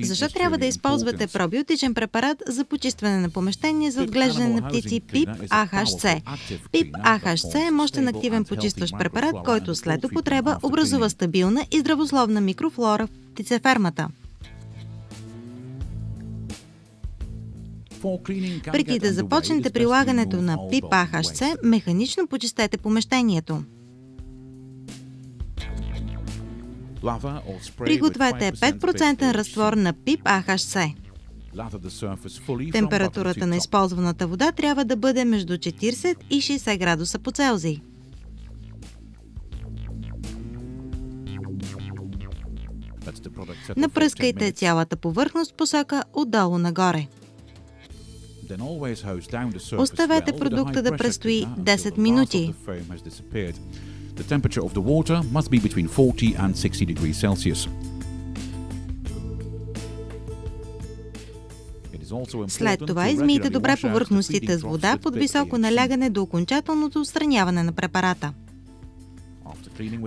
Защо трябва да използвате пробиотичен препарат за почистване на помещение за отглеждане на птици PIP-AHC? PIP-AHC е мощен активен почистващ препарат, който след употреба образува стабилна и здравословна микрофлора в птицефермата. Преди да започнете прилагането на PIP-AHC, механично почистете помещението. Пригответе 5% разтвор на PIP-AHC. Температурата на използваната вода трябва да бъде между 40 и 60 градуса по Целзий. Напръскайте цялата повърхност посока отдолу нагоре. Оставете продукта да престои 10 минути. The temperature of the water must be between 40 and 60 degrees Celsius. След това измийте добре повърхностите с вода под високо налягане до окончателното отстраняване на препарата.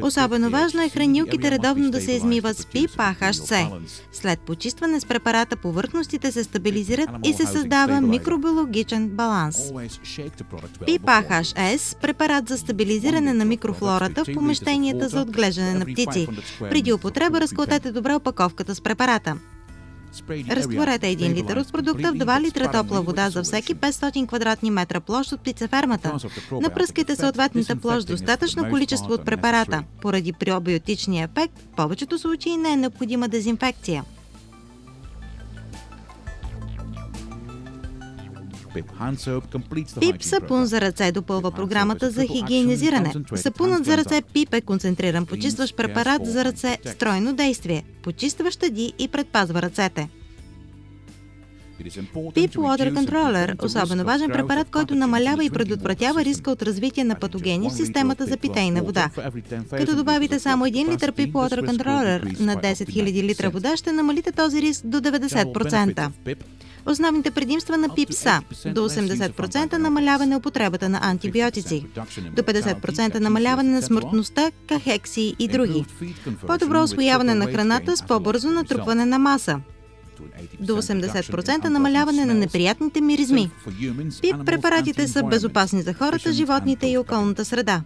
Особено важно е хранилките редовно да се измиват с PIP-AHC. След почистване с препарата повърхностите се стабилизират и се създава микробиологичен баланс. PIP-AHS – препарат за стабилизиране на микрофлората в помещенията за отглеждане на птици. Преди употреба разклатете добре опаковката с препарата. Разтворете 1 литър от продукта в 2 литра топла вода за всеки 500 квадратни метра площ от птицефермата. Напръскайте съответната площ достатъчно количество от препарата. Поради пробиотичния ефект, в повечето случаи не е необходима дезинфекция. PIP сапун за ръце допълва програмата за хигиенизиране. Сапунът за ръце PIP е концентриран почистващ препарат за ръце с тройно действие. Почиства, щади и предпазва ръцете. PIP Water Controller – особено важен препарат, който намалява и предотвратява риска от развитие на патогени в системата за питейна вода. Като добавите само 1 литър PIP Water Controller на 10 000 литра вода, ще намалите този риск до 90%. Основните предимства на PIP са до 80% намаляване употребата на антибиотици, до 50% намаляване на смъртността, кахексии и други, по-добро усвояване на храната с по-бързо натрупване на маса, до 80% намаляване на неприятните миризми. PIP препаратите са безопасни за хората, животните и околната среда.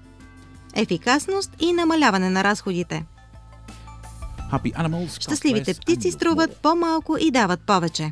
Ефикасност и намаляване на разходите. Щастливите птици струват по-малко и дават повече.